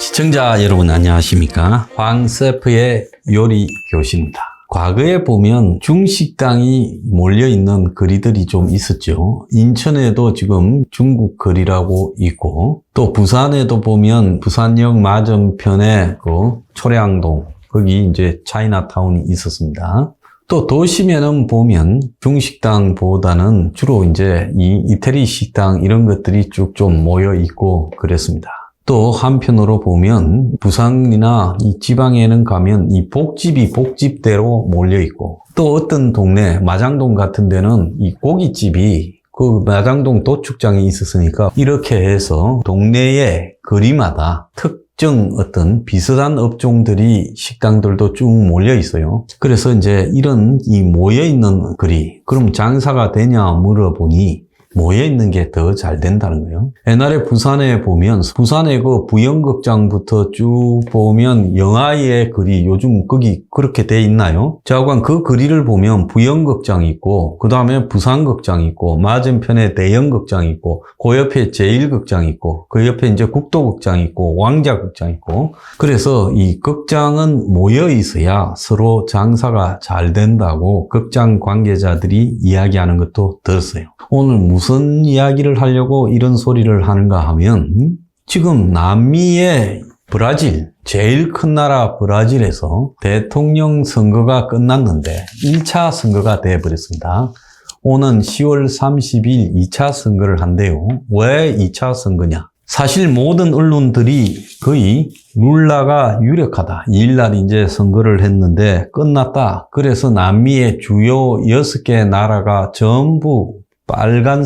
시청자 여러분 안녕하십니까? 황셰프의 요리 교실입니다. 과거에 보면 중식당이 몰려있는 거리들이 좀 있었죠. 인천에도 지금 중국 거리라고 있고, 또 부산에도 보면 부산역 맞은편에 그 초량동, 거기 이제 차이나타운이 있었습니다. 또 도심에는 보면 중식당보다는 주로 이제 이 이태리 식당 이런 것들이 쭉 좀 모여 있고 그랬습니다. 또 한편으로 보면 부산이나 이 지방에는 가면 이 복집이 복집대로 몰려 있고, 또 어떤 동네 마장동 같은 데는 이 고깃집이 그 마장동 도축장에 있었으니까 이렇게 해서 동네의 거리마다 특정 어떤 비슷한 업종들이 식당들도 쭉 몰려 있어요. 그래서 이제 이런 이 모여 있는 거리, 그럼 장사가 되냐 물어보니 모여 있는 게 더 잘 된다는 거예요. 옛날에 부산에 보면 부산의 그 부영극장부터 쭉 보면 영화의 거리, 요즘 거기 그렇게 돼 있나요? 자관 그 거리를 보면 부영극장이 있고, 그 다음에 부산극장이 있고, 맞은편에 대영극장이 있고, 그 옆에 제1극장이 있고, 그 옆에 이제 국도극장이 있고, 왕자극장이 있고, 그래서 이 극장은 모여 있어야 서로 장사가 잘 된다고 극장 관계자들이 이야기하는 것도 들었어요. 오늘 무슨 이야기를 하려고 이런 소리를 하는가 하면, 지금 남미의 브라질, 제일 큰 나라 브라질에서 대통령 선거가 끝났는데 1차 선거가 되어버렸습니다. 오는 10월 30일 2차 선거를 한대요. 왜 2차 선거냐? 사실 모든 언론들이 거의 룰라가 유력하다. 2일날 이제 선거를 했는데 끝났다. 그래서 남미의 주요 6개 나라가 전부 빨간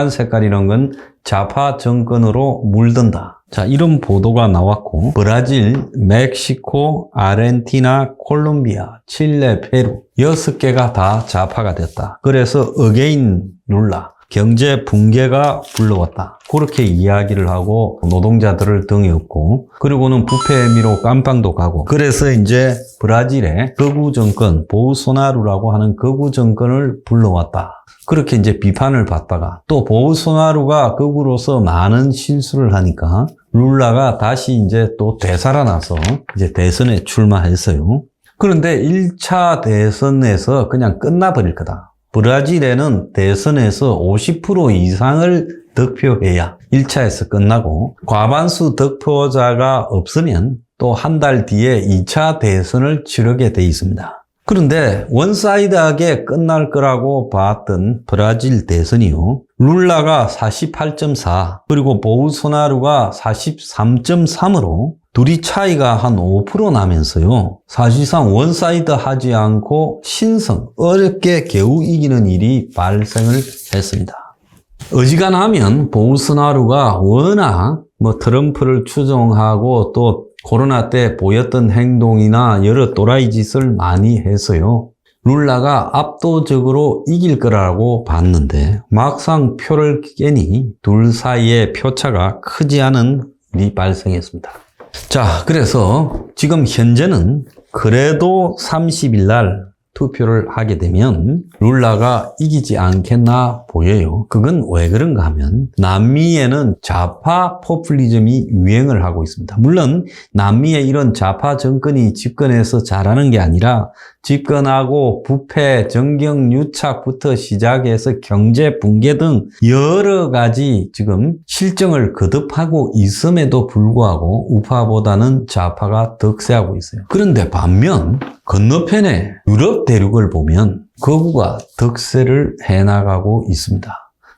색깔이란 건 좌파 정권으로 물든다. 자, 이런 보도가 나왔고, 브라질, 멕시코, 아르헨티나, 콜롬비아, 칠레, 페루 6개가 다 좌파가 됐다. 그래서 어게인 룰라, 경제 붕괴가 불러왔다. 그렇게 이야기를 하고 노동자들을 등에 업고, 그리고는 부패미로 깜빵도 가고, 그래서 이제 브라질의 극우 정권, 보우소나루라고 하는 극우 정권을 불러왔다. 그렇게 이제 비판을 받다가, 또 보우소나루가 극우로서 많은 실수를 하니까 룰라가 다시 이제 또 되살아나서 이제 대선에 출마했어요. 그런데 1차 대선에서 그냥 끝나버릴 거다. 브라질에는 대선에서 50% 이상을 득표해야 1차에서 끝나고, 과반수 득표자가 없으면 또 한 달 뒤에 2차 대선을 치르게 돼 있습니다. 그런데 원사이드하게 끝날 거라고 봤던 브라질 대선이요, 룰라가 48.4 그리고 보우소나루가 43.3으로 둘이 차이가 한 5% 나면서요, 사실상 원사이드 하지 않고 어렵게 겨우 이기는 일이 발생을 했습니다. 어지간하면 보우소나루가 워낙 트럼프를 추종하고 또 코로나 때 보였던 행동이나 여러 또라이 짓을 많이 했어요. 룰라가 압도적으로 이길 거라고 봤는데 막상 표를 깨니 둘 사이의 표차가 크지 않은 일이 발생했습니다. 자, 그래서 지금 현재는 그래도 30일 날 투표를 하게 되면 룰라가 이기지 않겠나 보여요. 그건 왜 그런가 하면 남미에는 좌파 포퓰리즘이 유행을 하고 있습니다. 물론 남미의 이런 좌파 정권이 집권해서 잘하는 게 아니라 집권하고 부패, 정경 유착부터 시작해서 경제 붕괴 등 여러 가지 지금 실정을 거듭하고 있음에도 불구하고 우파보다는 좌파가 득세하고 있어요. 그런데 반면 건너편에 유럽 대륙을 보면 극우가 득세를 해나가고 있습니다.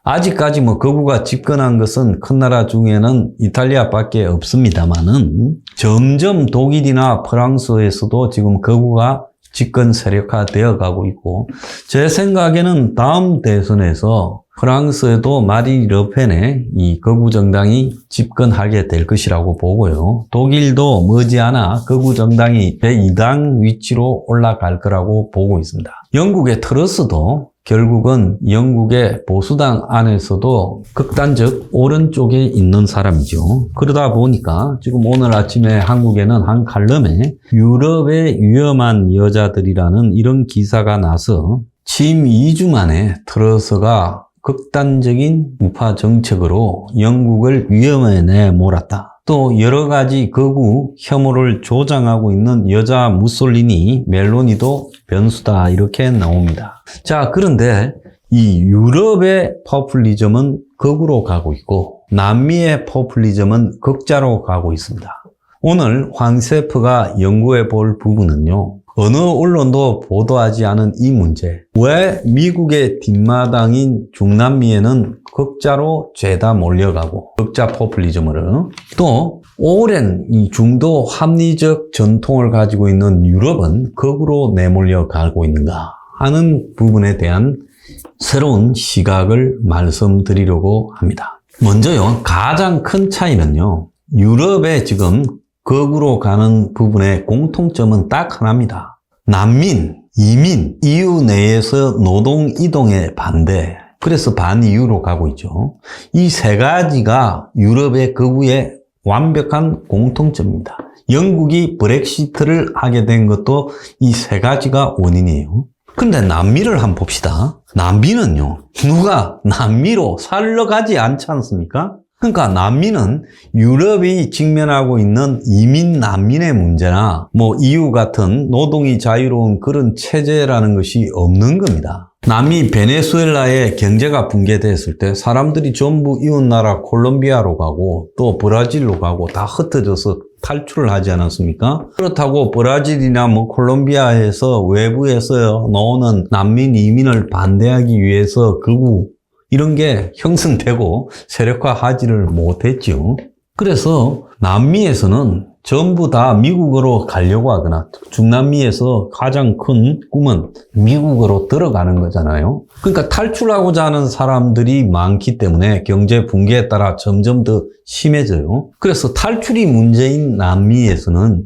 아직까지 극우가 집권한 것은 큰 나라 중에는 이탈리아밖에 없습니다만은 점점 독일이나 프랑스에서도 지금 극우가 집권 세력화되어 가고 있고, 제 생각에는 다음 대선에서 프랑스에도 마린 르펜의 이 극우 정당이 집권하게 될 것이라고 보고요. 독일도 머지않아 극우 정당이 제2당 위치로 올라갈 거라고 보고 있습니다. 영국의 트러스도 결국은 영국의 보수당 안에서도 극단적 오른쪽에 있는 사람이죠. 그러다 보니까 지금 오늘 아침에 한국에는 한 칼럼에 유럽의 위험한 여자들이라는 이런 기사가 나서 취임 2주 만에 트러스가 극단적인 우파 정책으로 영국을 위험에 내몰았다. 또 여러 가지 극우 혐오를 조장하고 있는 여자 무솔리니 멜로니도 변수다 이렇게 나옵니다. 자, 그런데 이 유럽의 포퓰리즘은 극우로 가고 있고 남미의 포퓰리즘은 극자로 가고 있습니다. 오늘 황세프가 연구해 볼 부분은요. 어느 언론도 보도하지 않은 이 문제. 왜 미국의 뒷마당인 중남미에는 극자로 죄다 몰려가고 극자 포퓰리즘으로 또 오랜 이 중도 합리적 전통을 가지고 있는 유럽은 극으로 내몰려 가고 있는가 하는 부분에 대한 새로운 시각을 말씀드리려고 합니다. 먼저요, 가장 큰 차이는요, 유럽에 지금 극으로 가는 부분의 공통점은 딱 하나입니다. 난민, 이민, EU 내에서 노동 이동에 반대, 그래서 반EU로 가고 있죠. 이 세 가지가 유럽의 극우의 완벽한 공통점입니다. 영국이 브렉시트를 하게 된 것도 이 세 가지가 원인이에요. 근데 남미를 한번 봅시다. 남미는요, 누가 남미로 살러 가지 않지 않습니까? 그러니까 난민은 유럽이 직면하고 있는 이민 난민의 문제나 EU 같은 노동이 자유로운 그런 체제라는 것이 없는 겁니다. 남미 베네수엘라의 경제가 붕괴됐을 때 사람들이 전부 이웃나라 콜롬비아로 가고 또 브라질로 가고 다 흩어져서 탈출을 하지 않았습니까? 그렇다고 브라질이나 콜롬비아에서 외부에서 나오는 난민 이민을 반대하기 위해서 극우 이런 게 형성되고 세력화하지를 못했죠. 그래서 남미에서는 전부 다 미국으로 가려고 하거나 중남미에서 가장 큰 꿈은 미국으로 들어가는 거잖아요. 그러니까 탈출하고자 하는 사람들이 많기 때문에 경제 붕괴에 따라 점점 더 심해져요. 그래서 탈출이 문제인 남미에서는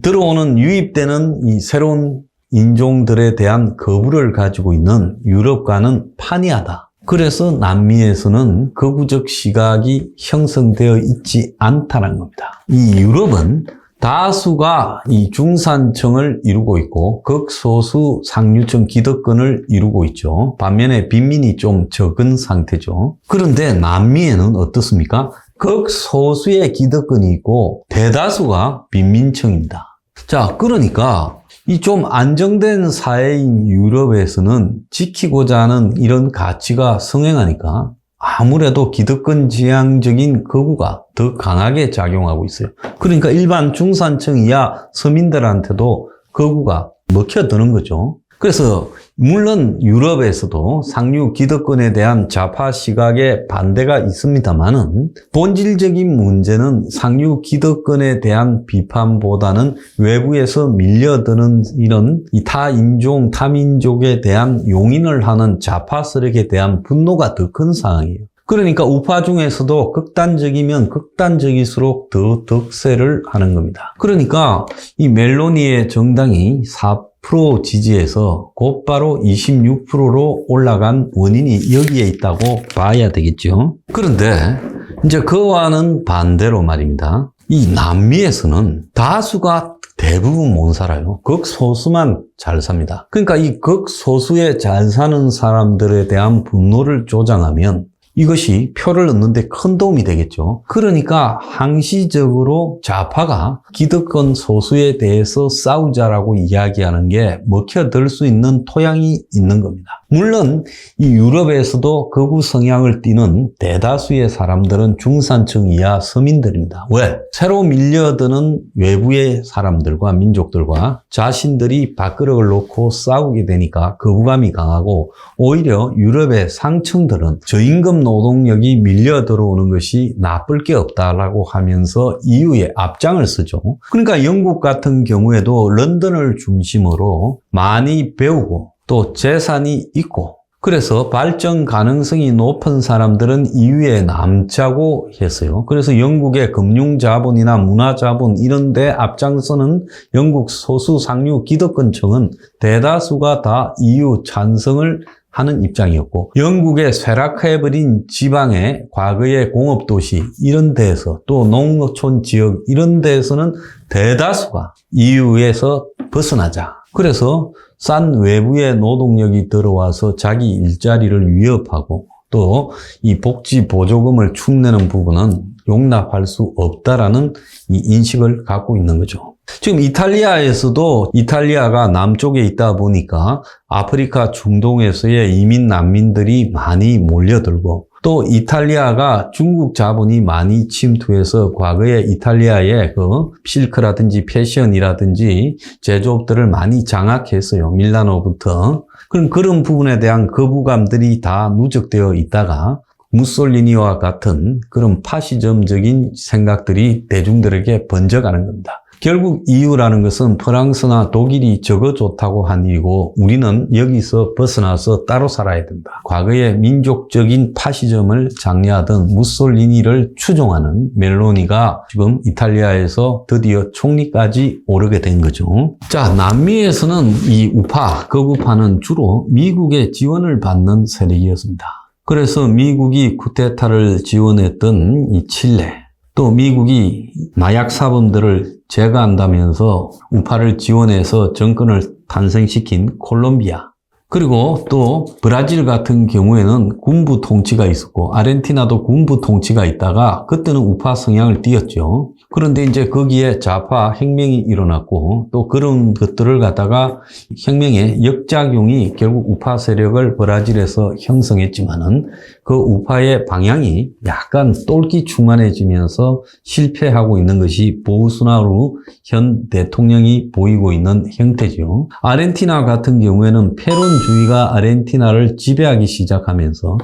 들어오는 유입되는 이 새로운 인종들에 대한 거부를 가지고 있는 유럽과는 판이하다. 그래서 남미에서는 극우적 시각이 형성되어 있지 않다는 겁니다. 이 유럽은 다수가 이 중산층을 이루고 있고 극소수 상류층 기득권을 이루고 있죠. 반면에 빈민이 좀 적은 상태죠. 그런데 남미에는 어떻습니까? 극소수의 기득권이 있고 대다수가 빈민층입니다. 자, 그러니까 이 좀 안정된 사회인 유럽에서는 지키고자 하는 이런 가치가 성행하니까 아무래도 기득권 지향적인 극우가 더 강하게 작용하고 있어요. 그러니까 일반 중산층 이하 서민들한테도 극우가 먹혀드는 거죠. 그래서 물론 유럽에서도 상류 기득권에 대한 좌파 시각의 반대가 있습니다만은 본질적인 문제는 상류 기득권에 대한 비판보다는 외부에서 밀려드는 이런 이 타인종, 타민족에 대한 용인을 하는 좌파 세력에 대한 분노가 더 큰 상황이에요. 그러니까 우파 중에서도 극단적이면 극단적일수록 더 득세를 하는 겁니다. 그러니까 이 멜로니의 정당이 4% 지지에서 곧바로 26%로 올라간 원인이 여기에 있다고 봐야 되겠죠. 그런데 이제 그와는 반대로 말입니다. 이 남미에서는 다수가 대부분 못 살아요. 극소수만 잘 삽니다. 그러니까 이 극소수에 잘 사는 사람들에 대한 분노를 조장하면 이것이 표를 얻는데 큰 도움이 되겠죠. 그러니까 항시적으로 좌파가 기득권 소수에 대해서 싸우자라고 이야기하는 게 먹혀들 수 있는 토양이 있는 겁니다. 물론 이 유럽에서도 극우 성향을 띠는 대다수의 사람들은 중산층 이하 서민들입니다. 왜? 새로 밀려드는 외부의 사람들과 민족들과 자신들이 밥그릇을 놓고 싸우게 되니까 거부감이 강하고 오히려 유럽의 상층들은 저임금 노동력이 밀려 들어오는 것이 나쁠 게 없다라고 하면서 EU에 앞장을 쓰죠. 그러니까 영국 같은 경우에도 런던을 중심으로 많이 배우고 또 재산이 있고 그래서 발전 가능성이 높은 사람들은 EU에 남자고 했어요. 그래서 영국의 금융자본이나 문화자본 이런 데 앞장서는 영국 소수 상류 기득권층은 대다수가 다 EU 찬성을 하는 입장이었고 영국의 쇠락해버린 지방의 과거의 공업도시 이런 데에서 또 농촌 지역 이런 데에서는 대다수가 EU에서 벗어나자. 그래서 싼 외부의 노동력이 들어와서 자기 일자리를 위협하고 또 이 복지 보조금을 축내는 부분은 용납할 수 없다라는 이 인식을 갖고 있는 거죠. 지금 이탈리아에서도 이탈리아가 남쪽에 있다 보니까 아프리카 중동에서의 이민 난민들이 많이 몰려들고 또 이탈리아가 중국 자본이 많이 침투해서 과거에 이탈리아의 그 실크라든지 패션이라든지 제조업들을 많이 장악했어요. 밀라노부터. 그런 부분에 대한 거부감들이 다 누적되어 있다가 무솔리니와 같은 그런 파시즘적인 생각들이 대중들에게 번져가는 겁니다. 결국 이유라는 것은 프랑스나 독일이 저거 좋다고 한 일이고 우리는 여기서 벗어나서 따로 살아야 된다. 과거에 민족적인 파시즘을 장려하던 무솔리니를 추종하는 멜로니가 지금 이탈리아에서 드디어 총리까지 오르게 된 거죠. 자, 남미에서는 이 우파, 극우파는 주로 미국의 지원을 받는 세력이었습니다. 그래서 미국이 쿠데타를 지원했던 이 칠레, 또 미국이 마약 사범들을 제거한다면서 우파를 지원해서 정권을 탄생시킨 콜롬비아, 그리고 또 브라질 같은 경우에는 군부 통치가 있었고 아르헨티나도 군부 통치가 있다가 그때는 우파 성향을 띄었죠. 그런데 이제 거기에 좌파 혁명이 일어났고 또 그런 것들을 갖다가 혁명의 역작용이 결국 우파 세력을 브라질에서 형성했지만은 그 우파의 방향이 약간 똘끼충만해지면서 실패하고 있는 것이 보우스나루 현 대통령이 보이고 있는 형태죠. 아르헨티나 같은 경우에는 페론주의가 아르헨티나를 지배하기 시작하면서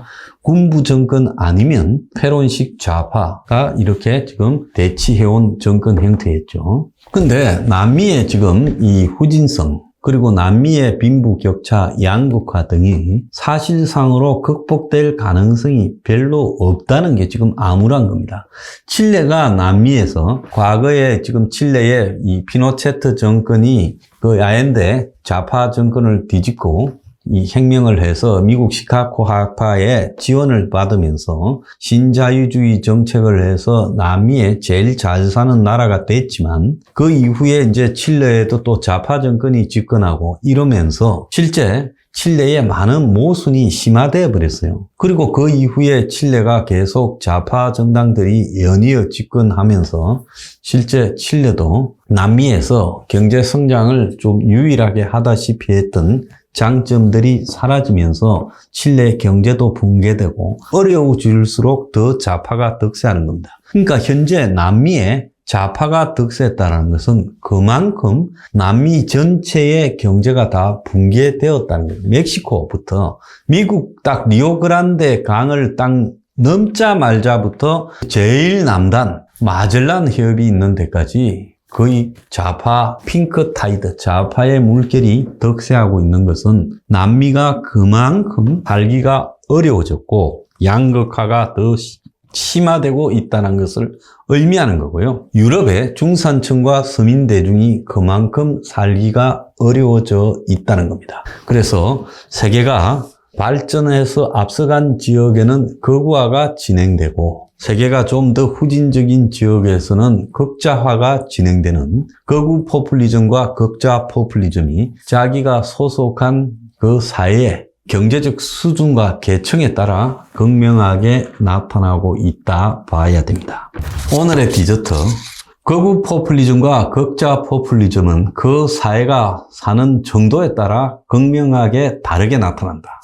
군부 정권 아니면 페론식 좌파가 이렇게 지금 대치해온 정권 형태였죠. 근데 남미의 지금 이 후진성, 그리고 남미의 빈부격차, 양극화 등이 사실상으로 극복될 가능성이 별로 없다는 게 지금 암울한 겁니다. 칠레가 남미에서 과거에 지금 칠레의 이 피노체트 정권이 그 야엔데 좌파 정권을 뒤집고 이 혁명을 해서 미국 시카고 학파의 지원을 받으면서 신자유주의 정책을 해서 남미에 제일 잘 사는 나라가 됐지만 그 이후에 이제 칠레에도 또 좌파 정권이 집권하고 이러면서 실제 칠레의 많은 모순이 심화되어 버렸어요. 그리고 그 이후에 칠레가 계속 좌파 정당들이 연이어 집권하면서 실제 칠레도 남미에서 경제 성장을 좀 유일하게 하다시피 했던 장점들이 사라지면서 칠레 경제도 붕괴되고 어려워질수록 더 좌파가 득세하는 겁니다. 그러니까 현재 남미에 좌파가 득세했다는 것은 그만큼 남미 전체의 경제가 다 붕괴되었다는 거예요. 멕시코부터 미국 딱 리오그란데 강을 딱 넘자마자부터 제일 남단 마젤란 해협이 있는 데까지 거의 좌파 핑크 타이드, 좌파의 물결이 득세하고 있는 것은 남미가 그만큼 살기가 어려워졌고 양극화가 더 심화되고 있다는 것을 의미하는 거고요. 유럽의 중산층과 서민 대중이 그만큼 살기가 어려워져 있다는 겁니다. 그래서 세계가 발전해서 앞서간 지역에는 극우화가 진행되고 세계가 좀 더 후진적인 지역에서는 극좌화가 진행되는 극우 포퓰리즘과 극좌 포퓰리즘이 자기가 소속한 그 사회의 경제적 수준과 계층에 따라 극명하게 나타나고 있다 봐야 됩니다. 오늘의 디저트. 극우 포퓰리즘과 극좌 포퓰리즘은 그 사회가 사는 정도에 따라 극명하게 다르게 나타난다.